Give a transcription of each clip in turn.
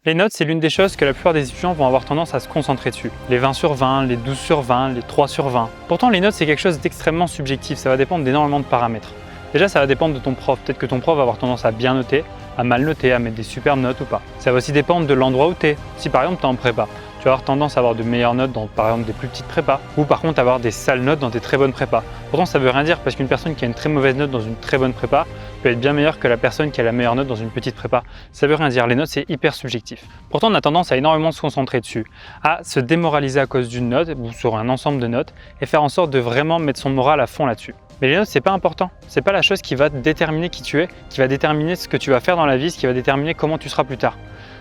Les notes, c'est l'une des choses que la plupart des étudiants vont avoir tendance à se concentrer dessus. Les 20 sur 20, les 12 sur 20, les 3 sur 20. Pourtant, les notes, c'est quelque chose d'extrêmement subjectif, ça va dépendre d'énormément de paramètres. Déjà, ça va dépendre de ton prof. Peut-être que ton prof va avoir tendance à bien noter, à mal noter, à mettre des superbes notes ou pas. Ça va aussi dépendre de l'endroit où tu es. Si par exemple, tu es en prépa, tu vas avoir tendance à avoir de meilleures notes dans par exemple des plus petites prépas, ou par contre avoir des sales notes dans des très bonnes prépas. Pourtant, ça veut rien dire parce qu'une personne qui a une très mauvaise note dans une très bonne prépa peut être bien meilleure que la personne qui a la meilleure note dans une petite prépa. Ça veut rien dire, les notes c'est hyper subjectif. Pourtant, on a tendance à énormément se concentrer dessus, à se démoraliser à cause d'une note ou sur un ensemble de notes et faire en sorte de vraiment mettre son moral à fond là-dessus. Mais les notes, c'est pas important. C'est pas la chose qui va déterminer qui tu es, qui va déterminer ce que tu vas faire dans la vie, ce qui va déterminer comment tu seras plus tard.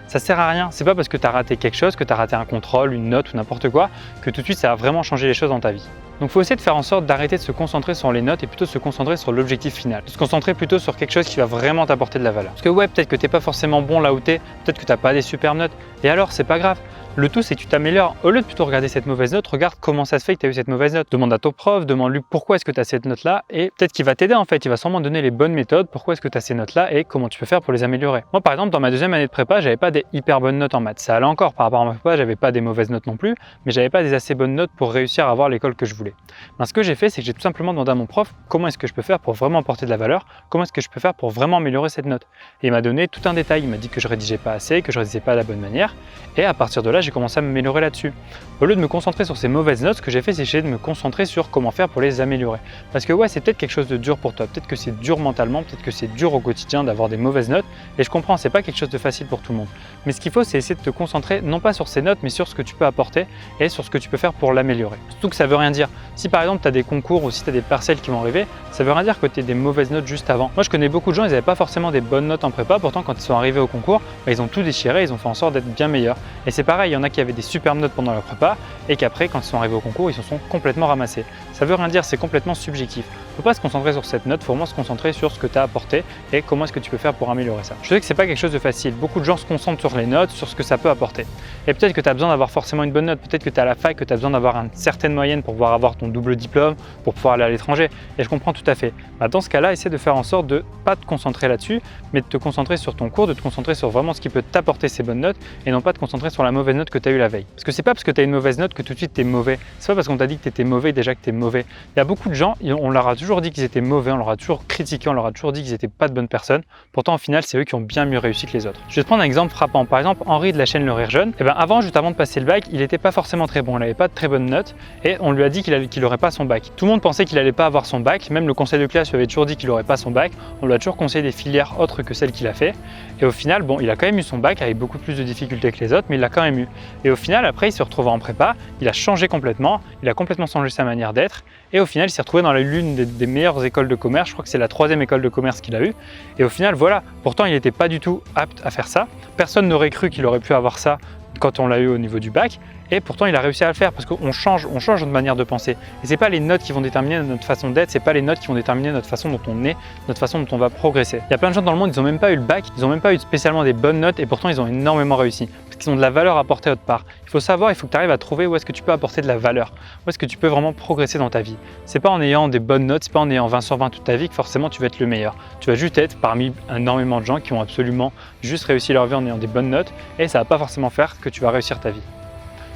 Ça sert à rien. C'est pas parce que tu as raté quelque chose, que tu as raté un contrôle, une note ou n'importe quoi, que tout de suite ça va vraiment changer les choses dans ta vie. Donc il faut essayer de faire en sorte d'arrêter de se concentrer sur les notes et plutôt se concentrer sur l'objectif final. De se concentrer plutôt sur quelque chose qui va vraiment t'apporter de la valeur. Parce que ouais, peut-être que t'es pas forcément bon là où t'es, peut-être que t'as pas des super notes, et alors c'est pas grave. Le tout, c'est que tu t'améliores. Au lieu de plutôt regarder cette mauvaise note, regarde comment ça se fait que tu as eu cette mauvaise note. Demande à ton prof, demande-lui pourquoi est-ce que tu as cette note-là et peut-être qu'il va t'aider en fait. Il va sûrement donner les bonnes méthodes, pourquoi est-ce que tu as ces notes-là et comment tu peux faire pour les améliorer. Moi, par exemple, dans ma deuxième année de prépa, j'avais pas des hyper bonnes notes en maths. Ça allait encore par rapport à ma prépa, j'avais pas des mauvaises notes non plus, mais j'avais pas des assez bonnes notes pour réussir à avoir l'école que je voulais. Ben, ce que j'ai fait, c'est que j'ai tout simplement demandé à mon prof comment est-ce que je peux faire pour vraiment apporter de la valeur, comment est-ce que je peux faire pour vraiment améliorer cette note. Et il m'a donné tout un détail. Il m'a dit que je rédigeais pas assez, que je rédigeais pas de la bonne manière. Et à partir de là, j'ai commencé à m'améliorer là-dessus. Au lieu de me concentrer sur ces mauvaises notes, ce que j'ai fait, c'est essayer de me concentrer sur comment faire pour les améliorer. Parce que ouais, c'est peut-être quelque chose de dur pour toi, peut-être que c'est dur mentalement, peut-être que c'est dur au quotidien d'avoir des mauvaises notes, et je comprends, c'est pas quelque chose de facile pour tout le monde. Mais ce qu'il faut, c'est essayer de te concentrer non pas sur ces notes, mais sur ce que tu peux apporter et sur ce que tu peux faire pour l'améliorer. Surtout que ça veut rien dire. Si par exemple tu as des concours ou si tu as des partiels qui vont arriver, ça veut rien dire que tu aies des mauvaises notes juste avant. Moi je connais beaucoup de gens, ils n'avaient pas forcément des bonnes notes en prépa, pourtant quand ils sont arrivés au concours, ils ont tout déchiré, ils ont fait en sorte d'être bien meilleurs. Et c'est pareil, il y en a qui avaient des superbes notes pendant leur prépa et qu'après quand ils sont arrivés au concours, ils se sont complètement ramassés. Ça veut rien dire, c'est complètement subjectif. Il ne faut pas se concentrer sur cette note, il faut vraiment se concentrer sur ce que tu as apporté et comment est-ce que tu peux faire pour améliorer ça. Je sais que c'est pas quelque chose de facile, beaucoup de gens se concentrent sur les notes, sur ce que ça peut apporter. Et peut-être que tu as besoin d'avoir forcément une bonne note, peut-être que tu es à la fac, que tu as besoin d'avoir une certaine moyenne pour pouvoir avoir ton double diplôme, pour pouvoir aller à l'étranger. Et je comprends tout à fait. Dans ce cas-là, essaie de faire en sorte de ne pas te concentrer là-dessus, mais de te concentrer sur ton cours, de te concentrer sur vraiment ce qui peut t'apporter ces bonnes notes et non pas te concentrer sur la mauvaise note que tu as eue la veille. Parce que c'est pas parce que tu as une mauvaise note que tout de suite tu es mauvais. C'est pas parce qu'on t'a dit que tu étais mauvais déjà que tu es mauvais. Il y a beaucoup de gens, on leur a toujours dit qu'ils étaient mauvais, on leur a toujours critiqué, on leur a toujours dit qu'ils n'étaient pas de bonnes personnes. Pourtant, au final, c'est eux qui ont bien mieux réussi que les autres. Je vais te prendre un exemple frappant. Par exemple, Henri de la chaîne Le Rire Jeune, avant, juste avant de passer le bac, il n'était pas forcément très bon, il n'avait pas de très bonnes notes et on lui a dit qu'il n'aurait pas son bac. Tout le monde pensait qu'il n'allait pas avoir son bac, même le conseil de classe lui avait toujours dit qu'il n'aurait pas son bac. On lui a toujours conseillé des filières autres que celles qu'il a fait. Et au final, bon, il a quand même eu son bac avec beaucoup plus de difficultés que les autres, mais il l'a quand même eu. Et au final, après, il se retrouve en prépa, il a changé complètement, il a complètement changé sa manière d'être. Et au final, il s'est retrouvé dans l'une des meilleures écoles de commerce. Je crois que c'est la 3e école de commerce qu'il a eue. Et au final, voilà. Pourtant, il n'était pas du tout apte à faire ça. Personne n'aurait cru qu'il aurait pu avoir ça quand on l'a eu au niveau du bac. Et pourtant, il a réussi à le faire parce qu'on change notre manière de penser. Et c'est pas les notes qui vont déterminer notre façon d'être, c'est pas les notes qui vont déterminer notre façon dont on est, notre façon dont on va progresser. Il y a plein de gens dans le monde, ils n'ont même pas eu le bac, ils n'ont même pas eu spécialement des bonnes notes et pourtant ils ont énormément réussi parce qu'ils ont de la valeur à apporter autre part. Il faut savoir, il faut que tu arrives à trouver où est-ce que tu peux apporter de la valeur, où est-ce que tu peux vraiment progresser dans ta vie. C'est pas en ayant des bonnes notes, c'est pas en ayant 20 sur 20 toute ta vie que forcément tu vas être le meilleur. Tu vas juste être parmi énormément de gens qui ont absolument juste réussi leur vie en ayant des bonnes notes et ça va pas forcément faire que tu vas réussir ta vie.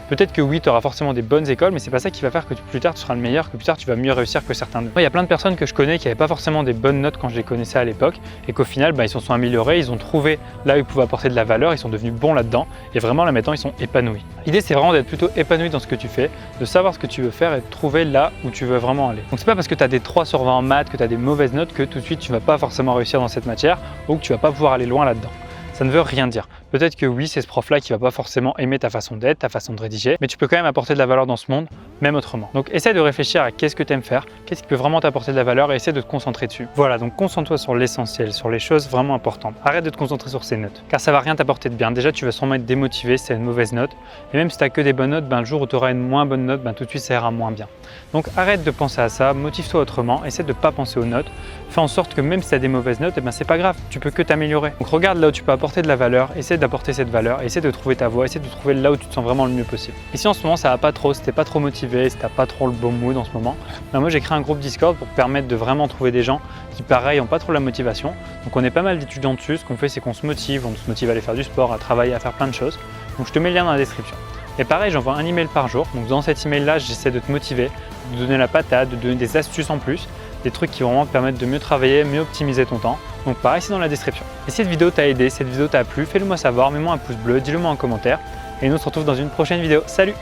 Peut-être que oui, tu auras forcément des bonnes écoles, mais c'est pas ça qui va faire que plus tard tu seras le meilleur, que plus tard tu vas mieux réussir que certains d'eux. Moi, il y a plein de personnes que je connais qui n'avaient pas forcément des bonnes notes quand je les connaissais à l'époque et qu'au final, ils se sont améliorés, ils ont trouvé là où ils pouvaient apporter de la valeur, ils sont devenus bons là-dedans et vraiment là maintenant ils sont épanouis. L'idée c'est vraiment d'être plutôt épanoui dans ce que tu fais, de savoir ce que tu veux faire et de trouver là où tu veux vraiment aller. Donc c'est pas parce que tu as des 3 sur 20 en maths, que tu as des mauvaises notes que tout de suite tu vas pas forcément réussir dans cette matière ou que tu vas pas pouvoir aller loin là-dedans. Ça ne veut rien dire. Peut-être que oui, c'est ce prof-là qui va pas forcément aimer ta façon d'être, ta façon de rédiger, mais tu peux quand même apporter de la valeur dans ce monde, même autrement. Donc essaie de réfléchir à qu'est-ce que tu aimes faire, qu'est-ce qui peut vraiment t'apporter de la valeur et essaie de te concentrer dessus. Voilà, donc concentre-toi sur l'essentiel, sur les choses vraiment importantes. Arrête de te concentrer sur ces notes, car ça va rien t'apporter de bien. Déjà, tu vas sûrement être démotivé si tu as une mauvaise note, et même si tu n'as que des bonnes notes, le jour où tu auras une moins bonne note, tout de suite ça ira moins bien. Donc arrête de penser à ça, motive-toi autrement, essaie de ne pas penser aux notes, fais en sorte que même si tu as des mauvaises notes, c'est pas grave, tu peux que t'améliorer. Donc regarde là où tu peux apporter de la valeur, essaie essaie d'apporter cette valeur, essaie de trouver ta voie, essaie de trouver là où tu te sens vraiment le mieux possible. Et si en ce moment ça va pas trop, si t'es pas trop motivé, si t'as pas trop le bon mood en ce moment, moi j'ai créé un groupe Discord pour permettre de vraiment trouver des gens qui pareil n'ont pas trop la motivation. Donc on est pas mal d'étudiants dessus, ce qu'on fait c'est qu'on se motive, à aller faire du sport, à travailler, à faire plein de choses. Donc je te mets le lien dans la description. Et pareil, j'envoie un email par jour. Donc dans cet email là, j'essaie de te motiver, de te donner la patate, de te donner des astuces en plus, des trucs qui vont vraiment te permettre de mieux travailler, mieux optimiser ton temps. Donc pareil, c'est dans la description. Et si cette vidéo t'a aidé, cette vidéo t'a plu, fais-le moi savoir, mets-moi un pouce bleu, dis-le moi en commentaire. Et nous on se retrouve dans une prochaine vidéo. Salut!